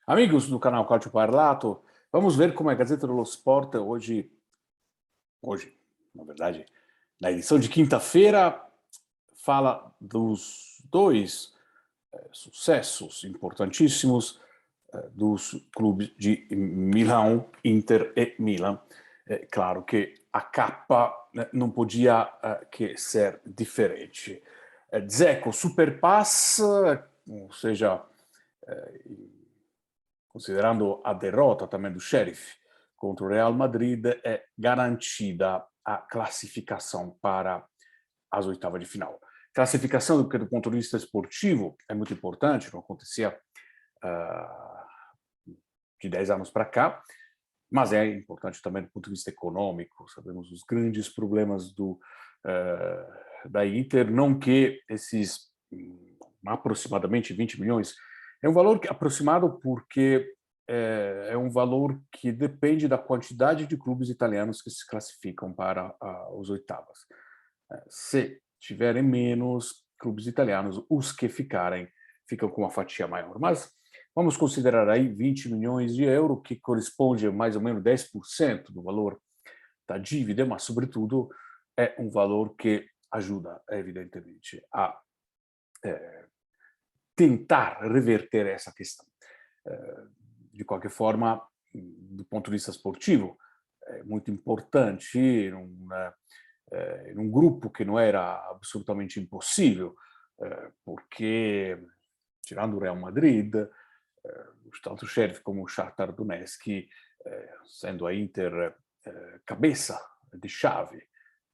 Amigos do canal Calcio Parlato, vamos ver como a Gazeta dello Sport hoje, na verdade, na edição de quinta-feira, fala dos dois sucessos importantíssimos dos clubes de Milão, Inter e Milan. É claro que a capa não podia que ser diferente. Dzeko Superpass, ou seja, considerando a derrota também do Sheriff contra o Real Madrid, é garantida a classificação para as oitavas de final. Classificação, porque do ponto de vista esportivo é muito importante, não acontecia de 10 anos para cá, mas é importante também do ponto de vista econômico. Sabemos os grandes problemas da Inter, não que esses aproximadamente 20 milhões, é um valor aproximado porque é um valor que depende da quantidade de clubes italianos que se classificam para as oitavas. Se tiverem menos clubes italianos, os que ficarem ficam com uma fatia maior. Mas vamos considerar aí 20 milhões de euros, que corresponde a mais ou menos 10% do valor da dívida, mas, sobretudo, é um valor que ajuda, evidentemente, a tentar reverter essa questão. De qualquer forma, do ponto de vista esportivo, é muito importante num grupo que não era absolutamente impossível, porque, tirando o Real Madrid, tanto o Sheriff como o Shakhtar Donetsk, sendo a Inter cabeça de chave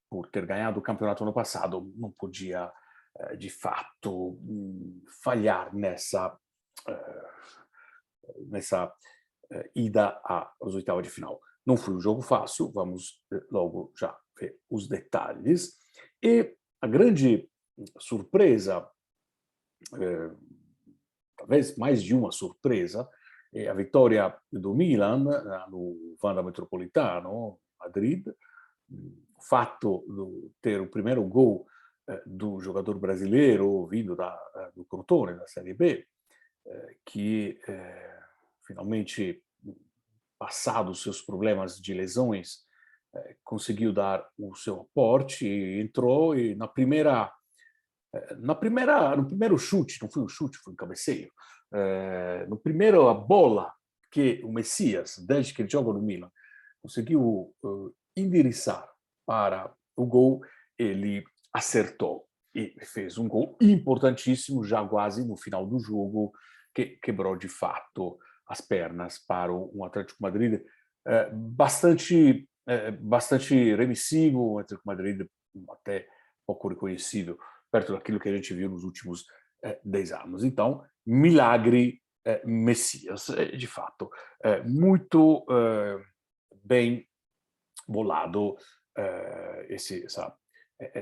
por ter ganhado o campeonato no passado, não podia, de fato, falhar nessa ida às oitavas de final. Não foi um jogo fácil, vamos logo já ver os detalhes. E a grande surpresa, talvez mais de uma surpresa, é a vitória do Milan no Wanda Metropolitano, Madrid. O fato de ter o primeiro gol do jogador brasileiro vindo do Crotone, da Série B, que finalmente, passado os seus problemas de lesões, conseguiu dar o seu aporte, entrou e no primeiro chute, não foi um chute, foi um cabeceio, no primeiro a bola que o Messias, desde que ele joga no Milan, conseguiu endereçar para o gol, ele acertou e fez um gol importantíssimo, já quase no final do jogo, que quebrou de fato as pernas para um Atlético Madrid bastante remissivo, um Atlético Madrid até pouco reconhecido, perto daquilo que a gente viu nos últimos 10 anos. Então, milagre Messias, de fato, muito bem bolado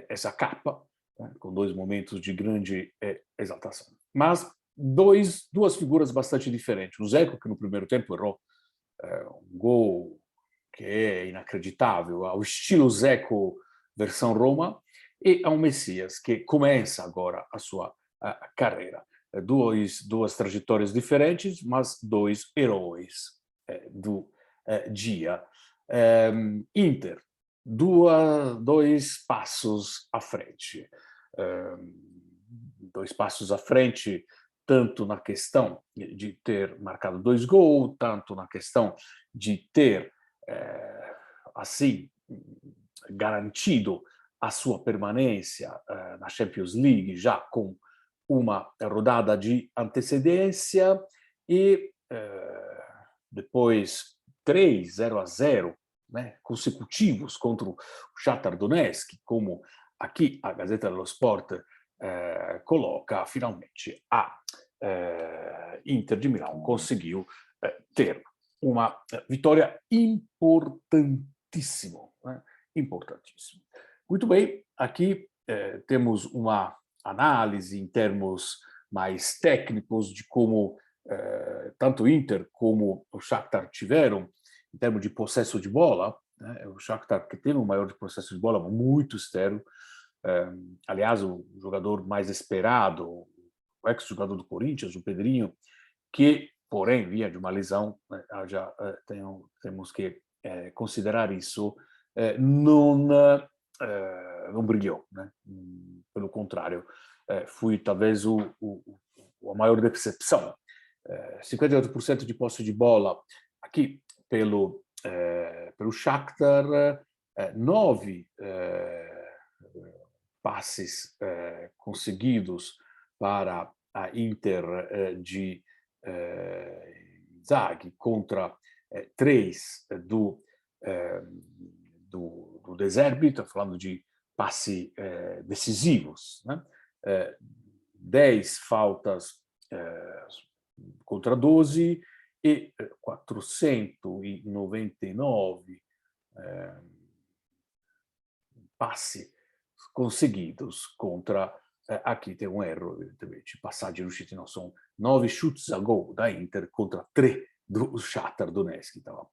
essa capa, né, com dois momentos de grande exaltação. Mas duas figuras bastante diferentes. O Zeco, que no primeiro tempo errou um gol que é inacreditável, ao estilo Zeco versão Roma, e ao Messias, que começa agora a sua carreira. Duas trajetórias diferentes, mas dois heróis do dia. Inter, dois passos à frente. Dois passos à frente, tanto na questão de ter marcado 2 gols, tanto na questão de ter, assim, garantido a sua permanência na Champions League, já com uma rodada de antecedência, e depois 0-0, né, consecutivos contra o Shakhtar Donetsk, como aqui a Gazeta dello Sport coloca, finalmente a Inter de Milão conseguiu ter uma vitória importantíssima, né? Importantíssimo. Muito bem, aqui temos uma análise em termos mais técnicos de como tanto o Inter como o Shakhtar tiveram, em termos de possesso de bola, né? O Shakhtar que teve um maior processo de bola, muito estéril. Aliás, o jogador mais esperado, o ex-jogador do Corinthians, o Pedrinho, que porém, via de uma lesão, já temos que considerar isso, não brilhou, né? Pelo contrário, fui talvez a maior decepção. 58% de posse de bola aqui pelo Shakhtar, 9 passes conseguidos para a Inter de Inzaghi contra 3 do De Zerbi, estou falando de passes decisivos, né? 10 faltas contra 12 e 499 passi conseguidos contra... aqui tem um erro, evidentemente, passaggi riusciti no, sono 9 shoots a gol da Inter contra 3 do Shakhtar Donetsk, então,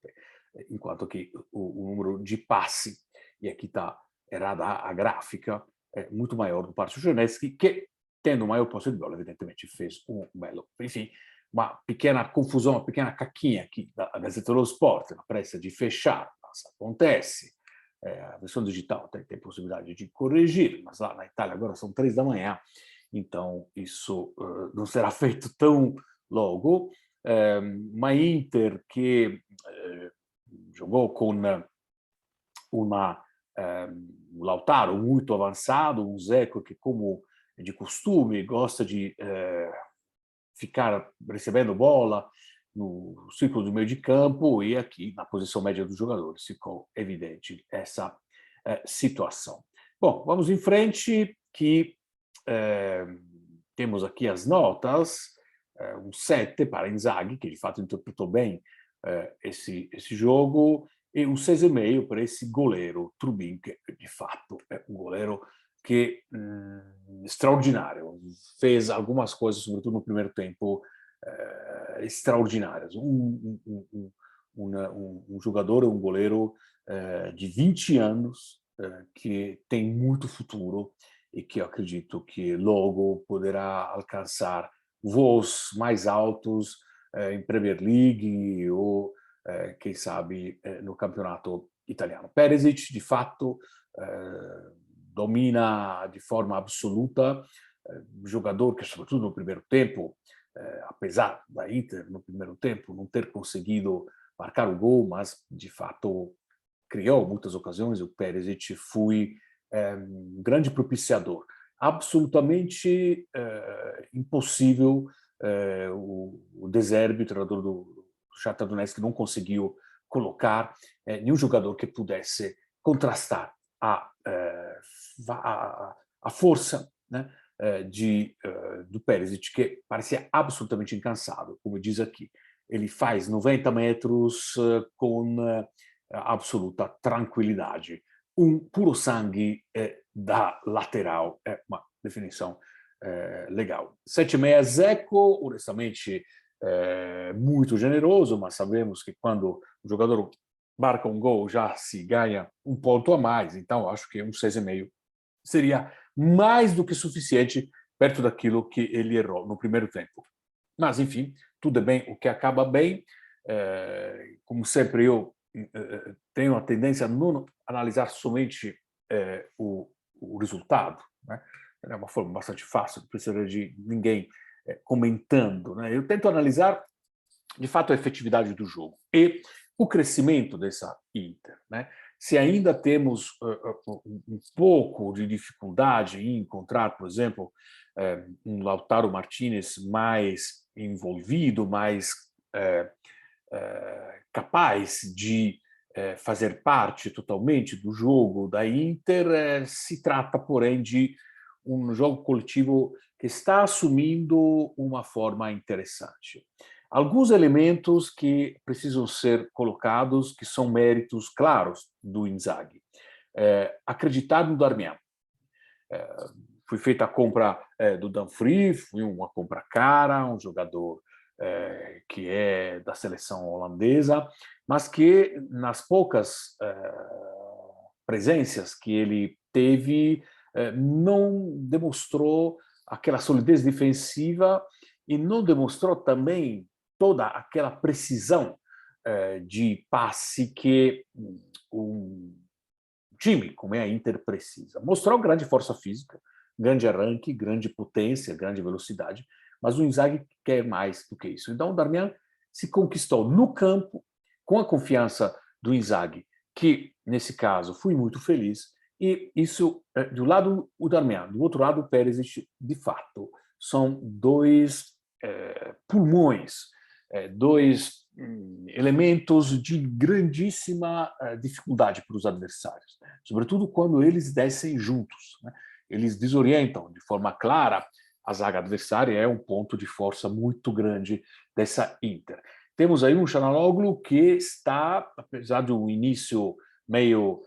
enquanto que o número de passi, e aqui está errada a gráfica, é muito maior do parte do Donetsk, que, tendo maior posse de bola, evidentemente fez um belo... Enfim, uma pequena confusão, uma pequena caquinha aqui da Gazzetta dello Sport, na pressa de fechar, mas acontece. A versão digital tem possibilidade de corrigir, mas lá na Itália agora são 3 da manhã, então isso não será feito tão logo. Uma Inter que jogou com um Lautaro muito avançado, um Dzeko que, como de costume, gosta de ficar recebendo bola no círculo do meio de campo, e aqui, na posição média dos jogadores, ficou evidente essa situação. Bom, vamos em frente, que temos aqui as notas, um 7 para Inzaghi, que de fato interpretou bem esse jogo, e um 6,5 para esse goleiro, Trubin, que de fato é um goleiro que extraordinário, fez algumas coisas, sobretudo no primeiro tempo, extraordinárias. Um jogador, um goleiro de 20 anos, que tem muito futuro e que eu acredito que logo poderá alcançar voos mais altos em Premier League ou, quem sabe, no campeonato italiano. Perisic, de fato, domina de forma absoluta, jogador que, sobretudo no primeiro tempo, apesar da Inter, no primeiro tempo, não ter conseguido marcar o gol, mas, de fato, criou muitas ocasiões. O Perisic foi um grande propiciador. Absolutamente impossível o De Zerbi, o treinador do Shakhtar Donetsk, não conseguiu colocar nenhum jogador que pudesse contrastar a força, né, do Perisic, que parecia absolutamente incansável, como diz aqui. Ele faz 90 metros com absoluta tranquilidade. Um puro sangue da lateral, é uma definição legal. 7,5 Dzeko, honestamente, muito generoso, mas sabemos que quando o jogador marca um gol já se ganha um ponto a mais, então acho que um 6,5 seria mais do que suficiente perto daquilo que ele errou no primeiro tempo. Mas, enfim, tudo é bem o que acaba bem. Como sempre, eu tenho a tendência a não analisar somente o resultado, né? É uma forma bastante fácil, não precisa de ninguém comentando, né? Eu tento analisar, de fato, a efetividade do jogo e o crescimento dessa Inter, né? Se ainda temos um pouco de dificuldade em encontrar, por exemplo, um Lautaro Martinez mais envolvido, mais capaz de fazer parte totalmente do jogo da Inter, se trata, porém, de um jogo coletivo que está assumindo uma forma interessante. Alguns elementos que precisam ser colocados, que são méritos claros do Inzaghi. Acreditar no Darmian. Foi feita a compra do Dumfries, foi uma compra cara, um jogador que é da seleção holandesa, mas que nas poucas presenças que ele teve, não demonstrou aquela solidez defensiva e não demonstrou também toda aquela precisão de passe que um time como é a Inter precisa. Mostrou grande força física, grande arranque, grande potência, grande velocidade, mas o Inzaghi quer mais do que isso. Então o Darmian se conquistou no campo, com a confiança do Inzaghi, que nesse caso fui muito feliz, e isso, de um lado o Darmian, do outro lado o Perisic, de fato, são dois pulmões, dois elementos de grandíssima dificuldade para os adversários, sobretudo quando eles descem juntos, né? Eles desorientam de forma clara a zaga adversária, é um ponto de força muito grande dessa Inter. Temos aí um Çalhanoğlu que está, apesar de um início meio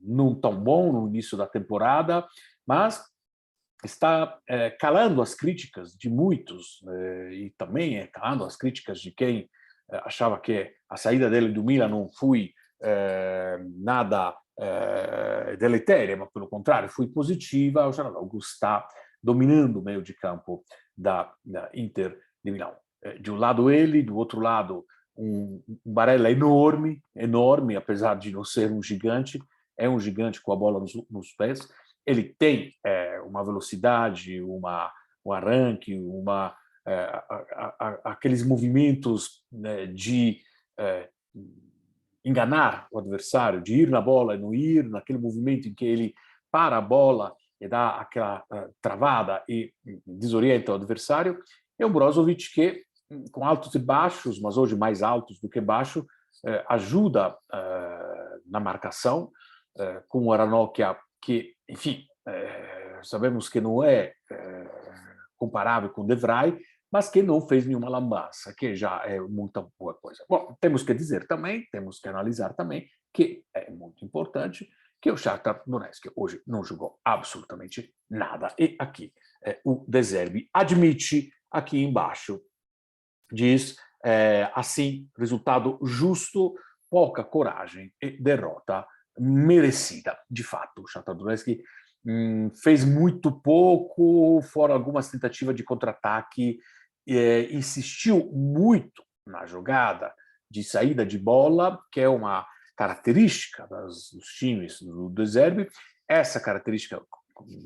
não tão bom no início da temporada, mas está calando as críticas de muitos e também calando as críticas de quem achava que a saída dele do Milan não foi nada deletéria, mas pelo contrário, foi positiva. O Çalhanoğlu está dominando o meio de campo da Inter de Milão. De um lado ele, do outro lado um Barella enorme, enorme, apesar de não ser um gigante, é um gigante com a bola nos pés. Ele tem uma velocidade, um arranque, aqueles movimentos de enganar o adversário, de ir na bola e não ir, naquele movimento em que ele para a bola e dá aquela travada e desorienta o adversário. É um Brozovic que, com altos e baixos, mas hoje mais altos do que baixo, ajuda na marcação, com o Ranocchia, que, enfim, sabemos que não é comparável com o De Vrij, mas que não fez nenhuma lambança, que já é muita boa coisa. Bom, temos que dizer também, temos que analisar também, que é muito importante, que o Shakhtar Donetsk hoje não jogou absolutamente nada. E aqui o De Zerbi admite, aqui embaixo, diz assim, resultado justo, pouca coragem e derrota merecida. De fato, o Shakhtar Donetsk fez muito pouco, fora algumas tentativas de contra-ataque, insistiu muito na jogada de saída de bola, que é uma característica dos times do De Zerbi. Essa característica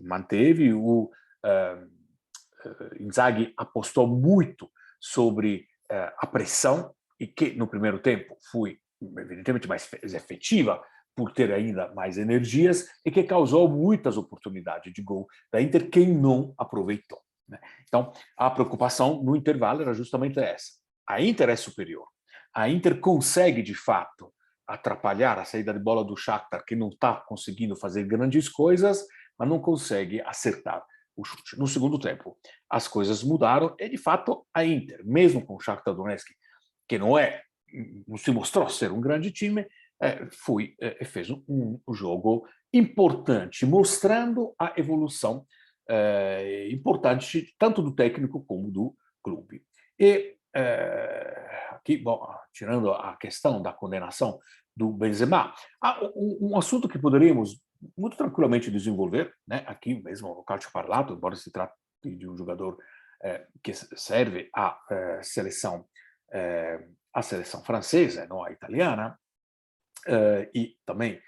manteve, o Inzaghi apostou muito sobre a pressão, e que no primeiro tempo foi evidentemente mais efetiva, por ter ainda mais energias, e que causou muitas oportunidades de gol da Inter, quem não aproveitou, né? Então, a preocupação no intervalo era justamente essa. A Inter é superior. A Inter consegue, de fato, atrapalhar a saída de bola do Shakhtar, que não está conseguindo fazer grandes coisas, mas não consegue acertar o chute. No segundo tempo, as coisas mudaram e, de fato, a Inter, mesmo com o Shakhtar Donetsk, que não se mostrou ser um grande time, fez um jogo importante, mostrando a evolução importante tanto do técnico como do clube. E aqui, bom, tirando a questão da condenação do Benzema, um assunto que poderíamos muito tranquilamente desenvolver, né, aqui mesmo no Calcio Parlato, embora se trate de um jogador que serve à seleção francesa, não a italiana, e também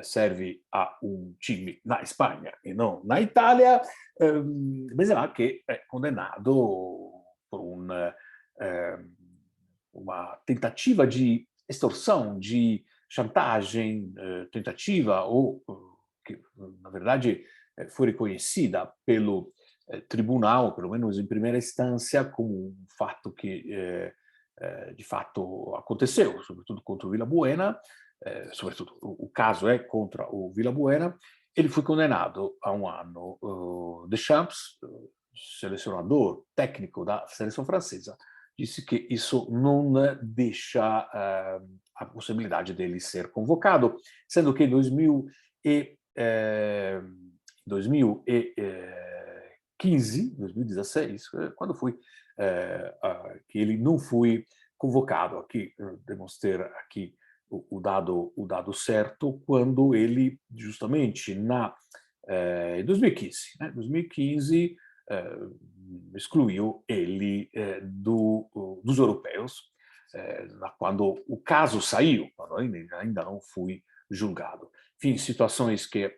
serve a um time na Espanha e não na Itália, Benzema que é condenado por uma tentativa de extorsão, de chantagem, tentativa, ou que, na verdade, foi reconhecida pelo tribunal, pelo menos em primeira instância, como um fato que, de fato, aconteceu, sobretudo contra o Villabuena, sobretudo o caso é contra o Villabuena. Ele foi condenado a um ano. Deschamps, selecionador técnico da seleção francesa, disse que isso não deixa a possibilidade dele ser convocado, sendo que em 2016, quando foi que ele não foi convocado. Aqui devemos ter aqui o dado certo, quando ele justamente em 2015, né? 2015 excluiu ele dos europeus, quando o caso saiu, quando ainda não fui julgado. Enfim, situações que,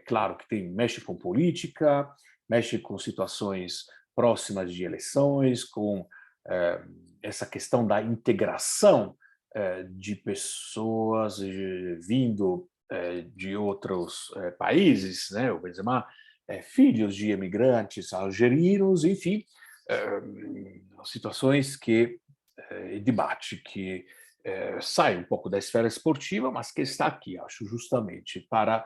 claro, que mexe com política, mexe com situações próximas de eleições, com essa questão da integração de pessoas vindo de outros países, né? O Benzema, filhos de imigrantes algerinos, enfim, situações que debate que sai um pouco da esfera esportiva, mas que está aqui, acho, justamente para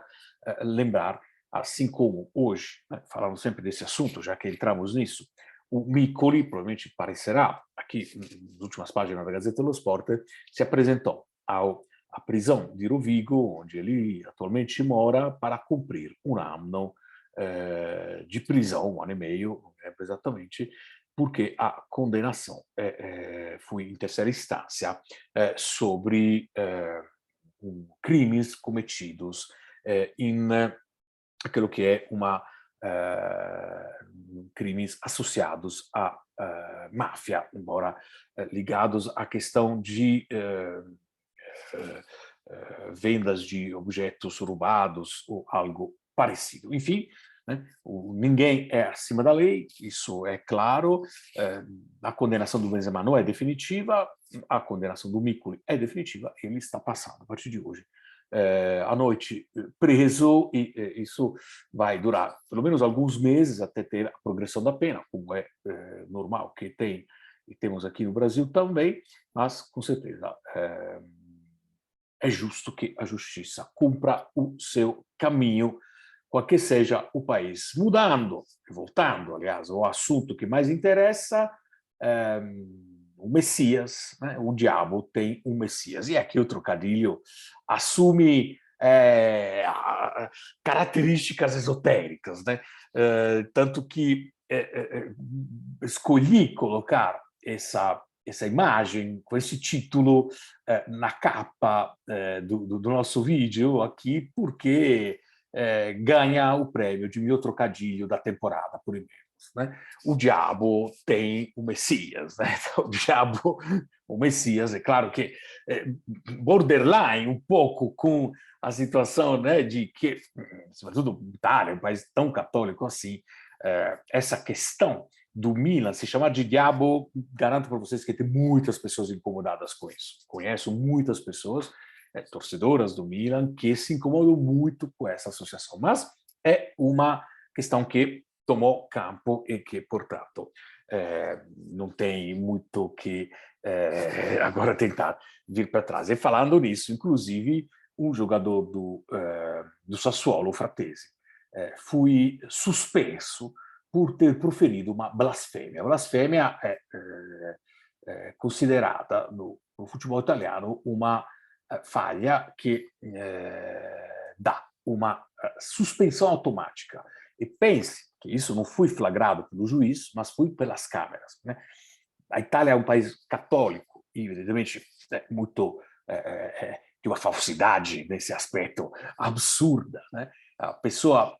lembrar, assim como hoje, né, falando sempre desse assunto, já que entramos nisso, o Micoli, provavelmente aparecerá aqui nas últimas páginas da Gazeta dello Sport, se apresentou à prisão de Rovigo, onde ele atualmente mora, para cumprir um ano de prisão, um ano e meio, não lembro exatamente, porque a condenação foi em terceira instância sobre crimes cometidos em aquilo que é crimes associados à máfia, embora ligados à questão de vendas de objetos roubados ou algo parecido. Enfim, né, ninguém é acima da lei, isso é claro. A condenação do Benzema não é definitiva, a condenação do Micoli é definitiva, ele está passando a partir de hoje à noite preso, e isso vai durar pelo menos alguns meses até ter a progressão da pena, como é normal que tem e temos aqui no Brasil também, mas com certeza é justo que a justiça cumpra o seu caminho, qualquer seja o país. Mudando, voltando, aliás, ao assunto que mais interessa, o Messias, né? O diabo tem um Messias. E aqui o trocadilho assume características esotéricas, né? Tanto que escolhi colocar essa imagem, com esse título na capa do nosso vídeo aqui, porque ganha o prêmio de melhor trocadilho da temporada, por menos. Né? O diabo tem o Messias. Né? O diabo, o Messias, é claro que borderline um pouco com a situação, né, de que, sobretudo Itália, um país tão católico assim, essa questão do Milan se chamar de diabo, garanto para vocês que tem muitas pessoas incomodadas com isso. Conheço muitas pessoas, torcedoras do Milan, que se incomodam muito com essa associação. Mas é uma questão que tomou campo e que, portanto, não tem muito que agora tentar vir para trás. E falando nisso, inclusive, um jogador do Sassuolo, o Fratesi, foi suspenso por ter proferido uma blasfêmia. A blasfêmia é considerada no futebol italiano uma falha que dá uma suspensão automática. E pense que isso não foi flagrado pelo juiz, mas foi pelas câmeras. Né? A Itália é um país católico e, evidentemente, muito de uma falsidade nesse aspecto absurda. Né? A pessoa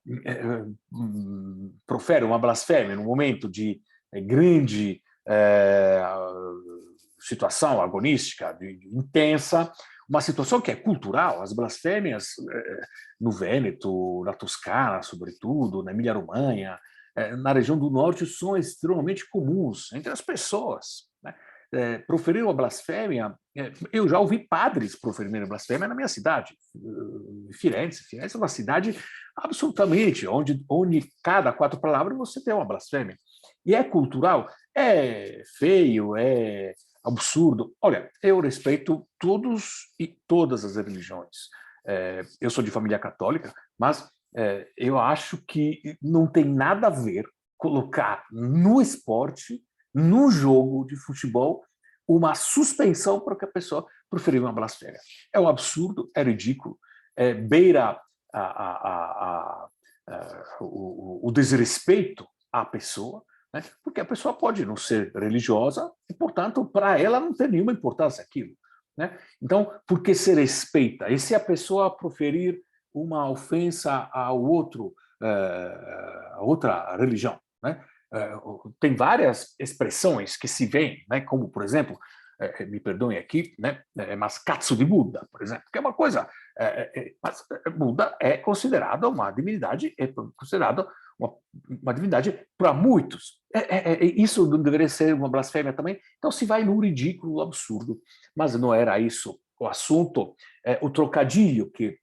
profere uma blasfêmia no momento de grande situação agonística, intensa, uma situação que é cultural. As blasfêmias no Vêneto, na Toscana, sobretudo, na Emília-Romanha, na região do norte, são extremamente comuns entre as pessoas. Né? Proferir uma blasfêmia, eu já ouvi padres proferirem blasfêmia na minha cidade, Firenze. Firenze é uma cidade absolutamente onde cada 4 palavras você tem uma blasfêmia. E é cultural, é feio, é absurdo. Olha, eu respeito todos e todas as religiões. Eu sou de família católica, mas eu acho que não tem nada a ver colocar no esporte, no jogo de futebol, uma suspensão para que a pessoa proferir uma blasfêmia. É um absurdo, é ridículo, beira o desrespeito à pessoa, né? Porque a pessoa pode não ser religiosa e, portanto, para ela não tem nenhuma importância aquilo. Né? Então, por que se respeita? E se a pessoa proferir uma ofensa ao outro, a outra religião? Né? tem várias expressões que se veem, né, como, por exemplo, me perdoem aqui, né, mas cazzo de Buda, por exemplo, que é uma coisa, mas Buda é considerada uma divindade, é considerada uma divindade para muitos. Isso não deveria ser uma blasfêmia também? Então se vai no ridículo, no absurdo, mas não era isso o assunto. O trocadilho que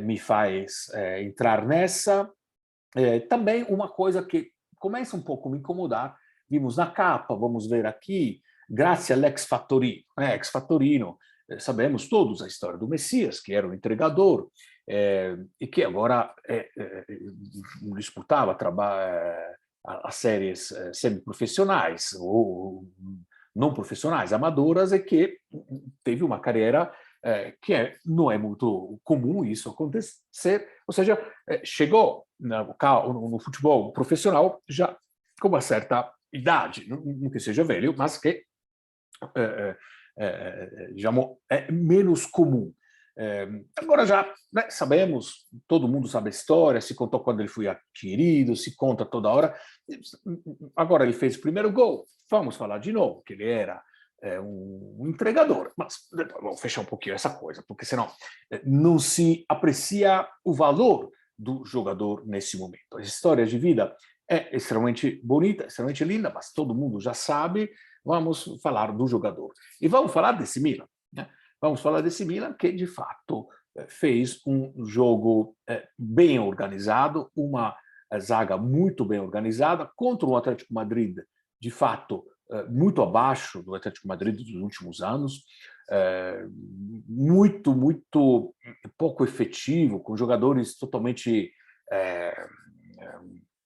me faz entrar nessa, também uma coisa que começa um pouco a me incomodar, vimos na capa, vamos ver aqui, grazie all'ex Fattorino. Ex Fattorino, sabemos todos a história do Messias, que era um entregador, e que agora disputava as séries semiprofissionais ou não profissionais, amadoras, e que teve uma carreira que não é muito comum isso acontecer, ou seja, chegou no futebol profissional já com uma certa idade, não que seja velho, mas que diciamo, é menos comum. Agora já, né, sabemos, todo mundo sabe a história, se contou quando ele foi adquirido, se conta toda hora. Agora ele fez o primeiro gol, vamos falar de novo, que ele era um entregador, mas vamos fechar um pouquinho essa coisa, porque senão não se aprecia o valor do jogador nesse momento. A história de vida é extremamente bonita, extremamente linda, mas todo mundo já sabe. Vamos falar do jogador. E vamos falar desse Milan. Né? Vamos falar desse Milan que, de fato, fez um jogo bem organizado, uma zaga muito bem organizada, contra o Atlético Madrid, de fato, muito abaixo do Atlético Madrid dos últimos anos, muito pouco efetivo, com jogadores totalmente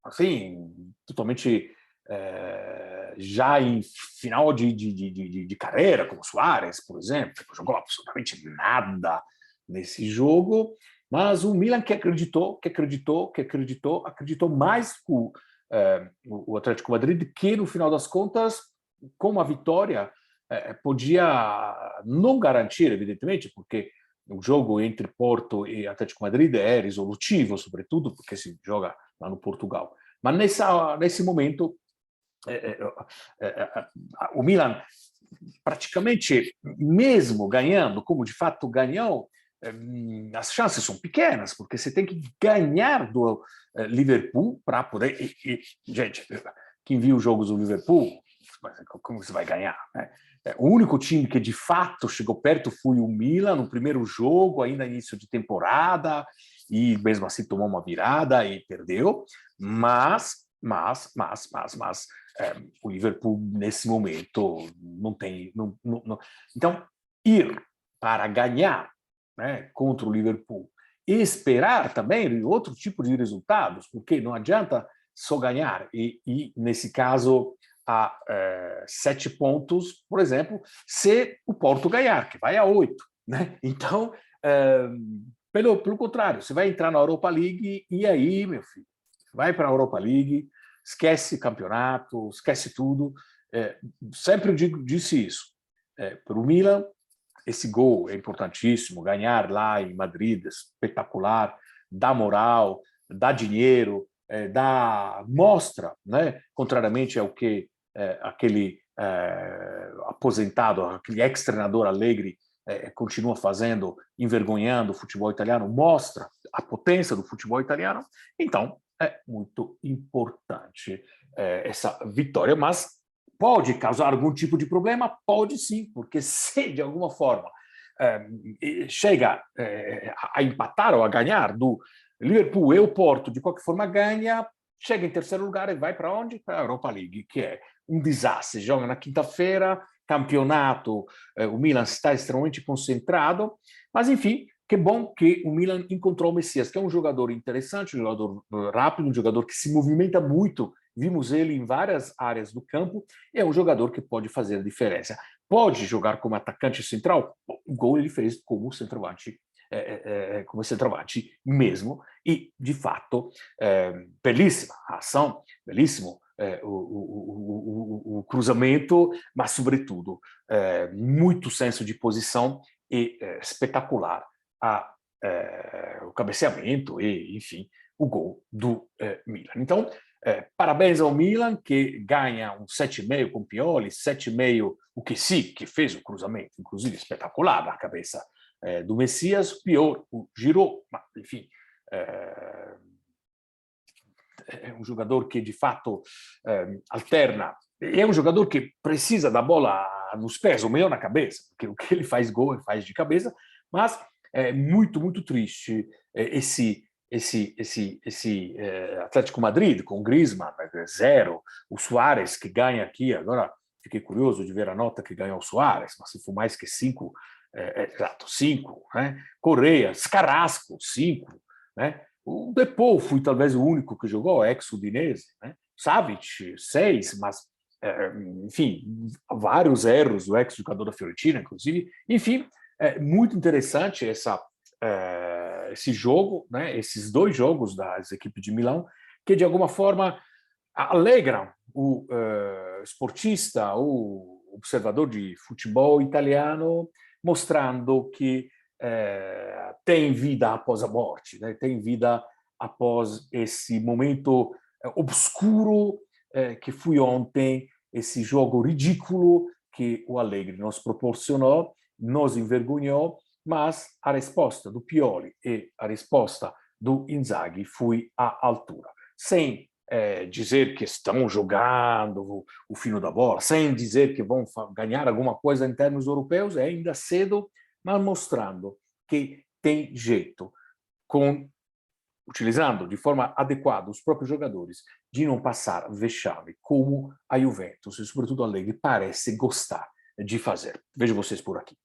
assim, totalmente já em final de carreira, como Suárez, por exemplo, que jogou absolutamente nada nesse jogo, mas o Milan acreditou mais com o Atlético Madrid, que no final das contas, com uma vitória, podia não garantir, evidentemente, porque o jogo entre Porto e Atlético Madrid é resolutivo, sobretudo porque se joga lá no Portugal. Mas nesse momento, o Milan praticamente, mesmo ganhando, como de fato ganhou, as chances são pequenas, porque você tem que ganhar do Liverpool para poder. Gente, quem viu os jogos do Liverpool, como você vai ganhar? Né? O único time que de fato chegou perto foi o Milan no primeiro jogo, ainda início de temporada, e mesmo assim tomou uma virada e perdeu. Mas o Liverpool nesse momento não tem. Não. Então, ir para ganhar, né, contra o Liverpool e esperar também outro tipo de resultados, porque não adianta só ganhar. E nesse caso, a 7 pontos, por exemplo, se o Porto ganhar, que vai a 8. Né? Então, pelo contrário, você vai entrar na Europa League e aí, meu filho, vai para a Europa League, esquece campeonato, esquece tudo. Sempre eu disse isso. Para o Milan, esse gol é importantíssimo, ganhar lá em Madrid, espetacular, dá moral, dá dinheiro, mostra, né? Contrariamente ao que aquele aposentado, aquele ex-treinador Allegri continua fazendo, envergonhando o futebol italiano, mostra a potência do futebol italiano. Então, é muito importante essa vitória, mas pode causar algum tipo de problema? Pode sim, porque se de alguma forma chega a empatar ou a ganhar do Liverpool e o Porto, de qualquer forma ganha, chega em terceiro lugar e vai para onde? Para a Europa League, que é um desastre. Joga na quinta-feira, campeonato, o Milan está extremamente concentrado, mas enfim, que bom que o Milan encontrou o Messias, que é um jogador interessante, um jogador rápido, um jogador que se movimenta muito. Vimos ele em várias áreas do campo. É um jogador que pode fazer a diferença. Pode jogar como atacante central? O gol ele fez como centroavante, mesmo. E, de fato, belíssima a ação, belíssimo o cruzamento, mas, sobretudo, muito senso de posição e espetacular o cabeceamento e, enfim, o gol do Milan. Então, Parabéns ao Milan, que ganha um 7,5 com Pioli, 7,5 o que sim, que fez o cruzamento, inclusive espetacular na cabeça do Messias, pior o Giroud, mas enfim, é um jogador que de fato alterna, é um jogador que precisa da bola nos pés, ou melhor na cabeça, porque o que ele faz gol, ele faz de cabeça, mas é muito, muito triste esse Atlético Madrid com Griezmann, 0, o Suárez que ganha aqui, agora fiquei curioso de ver a nota que ganhou o Suárez, mas se for mais que 5, exato, 5, né? Correia, Carrasco, 5, né? O Depou foi talvez o único que jogou, ex-Udinese, né? Savic, 6, mas enfim, vários erros do ex-jogador da Fiorentina, inclusive. Enfim, é muito interessante esse jogo, né? Esses dois jogos das equipes de Milão, que de alguma forma alegram o esportista, o observador de futebol italiano, mostrando que tem vida após a morte, né? Tem vida após esse momento obscuro que foi ontem, esse jogo ridículo que o Allegri nos proporcionou, nos envergonhou, mas a risposta do Pioli e a risposta do Inzaghi foi à altura. Sem dizer que estão jogando o fino da bola, sem dizer que vão ganhar alguma coisa em termos europeus, é ainda cedo, mas mostrando que tem jeito, utilizando de forma adequada os próprios jogadores, de não passar vexame, como a Juventus e sobretudo a Allegri parece gostar de fazer. Vejo vocês por aqui.